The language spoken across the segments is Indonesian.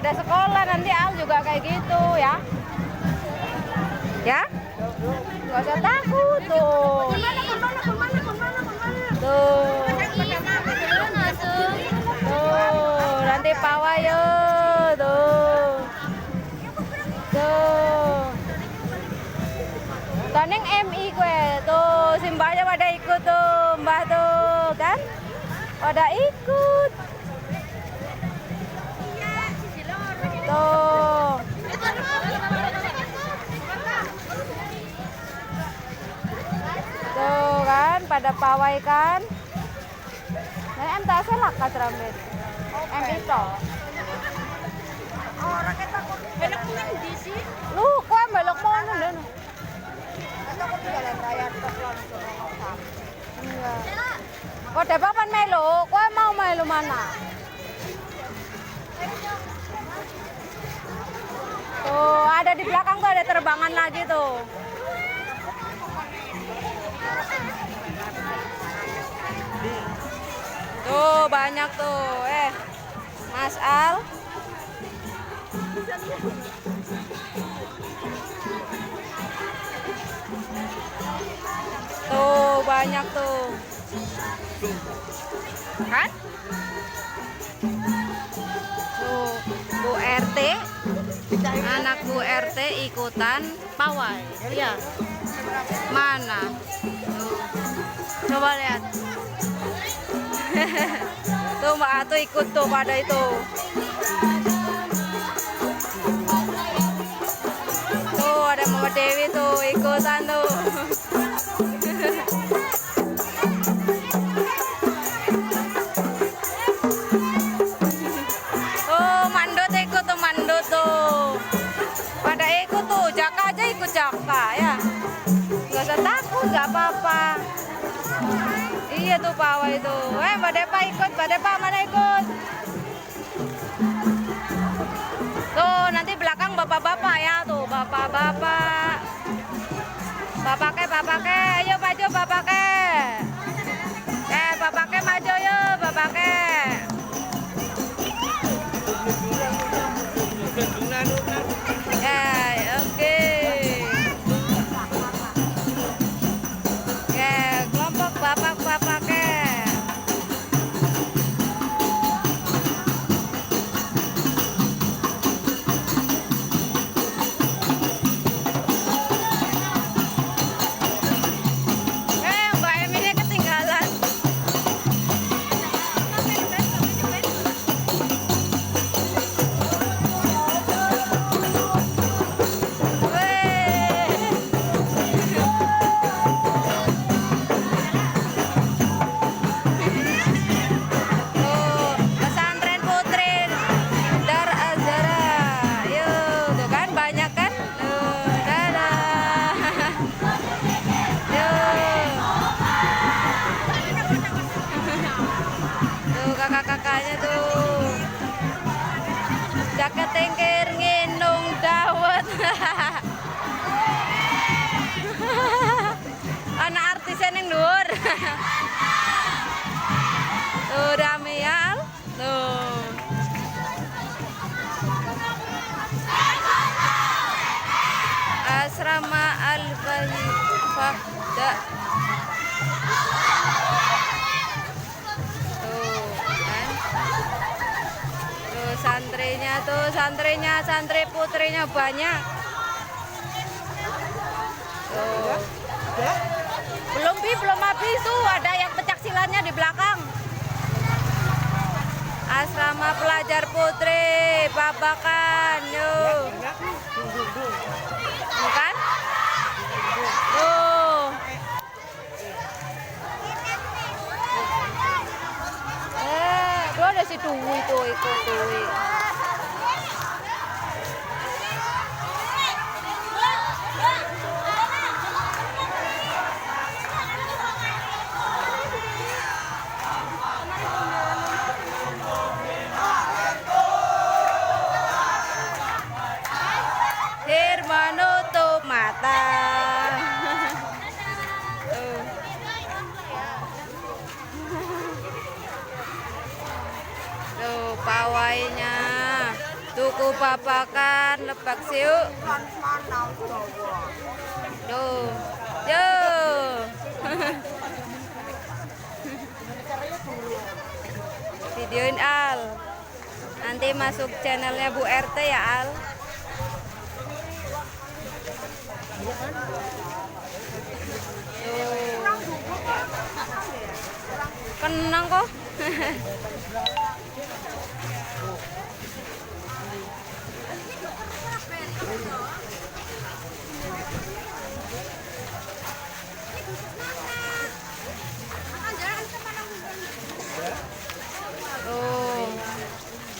pada sekolah nanti Al juga kayak gitu ya. Ya? Gak usah takut tuh. Tuh. Tuh, nanti pawai yo. Tuh. Tuh. Kaneng MI gue tuh, simbahnya pada ikut tuh, Mbah tuh, kan? Pada ikut. Tuh. Tuh kan, pada pawai kan? Nah, MTS lah kasramit. MI toh. Oh, rakyat takut. Belok nang di sih. Lu kok belok mana dan? Takut jalan raya tok langsung. Iya. Kok ada papan melu? Kok mau melu mana? Tuh, ada di belakang tuh ada terbangan lagi tuh. Tuh, banyak tuh. Mas Al. Tuh, banyak tuh. Kan? Tuh, Bu RT. Anak Bu RT ikutan pawai. Iya. Mana? Tuh. Coba lihat. Tuh Mbak Atu ikut tuh pada itu. Tuh ada Mama Dewi tuh ikutan tuh. Oh mandut ikut tuh mandut tuh. Pada ikut tuh, Jaka aja ikut Jaka ya. Gak usah takut, gak apa-apa. Iya tuh pawai itu. Mbak Depa ikut, Mbak Depa mana ikut? Tuh nanti belakang bapak-bapak ya tuh, bapak-bapak. Bapake, ayo maju bapake. Bapake maju yuk, bapake. Oke. Kelompok bapak-bapake. Mbak Emilia ketinggalan. Pesantren Putri Dar Azhara. Yuk, tuh kan banyak kan? Tuh, dadah. Yuk. Tuh kakak-kakaknya tuh. Jaket tingkir nginung dawet. Anak artisnya yang dhuwur. Tuh rame ya. Tuh. Asrama Al-Fahda. Tuh kan. Tuh santrinya, santri putrinya banyak. Tuh. Belum habis tuh, ada yang pencak silatnya di belakang. Asrama pelajar putri, babakan, yuk. Bukan? Tuh. Tuh ada si Dwi tuh, ikut Dwi. Menutup mata. Tuh pawainya. Tuku papakan Lebak Siu. Manau Jawa. Tuh. Yo. Videoin Al. Nanti masuk channelnya Bu RT ya Al. Tuh. Kenang kok. Tuh.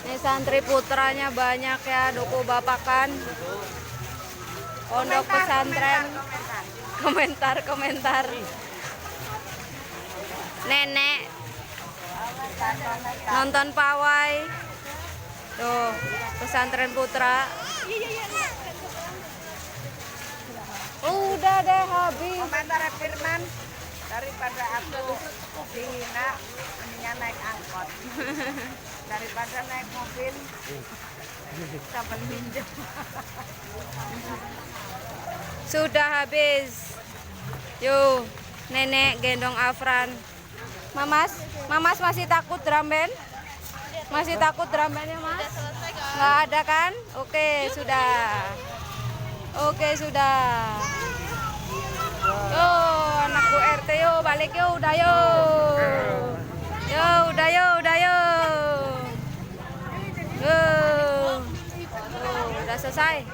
Ini santri putranya banyak ya, duku bapakan. Pondok pesantren. Komentar. Nenek nonton pawai. Tuh, pesantren putra. Udah deh habis. Komentar Firman, daripada aku dihina, mendingan naik angkot. Daripada naik mobil, sampai pinjam. Sudah habis. Yuk, nenek gendong Afran. Mamas masih takut drum band? Masih takut drum band ya, Mas? Nggak ada kan? Oke, sudah. Yo, anak Bu RT yo, balik yo, udah yo. Yo, udah yo. Yo. Tuh, udah selesai.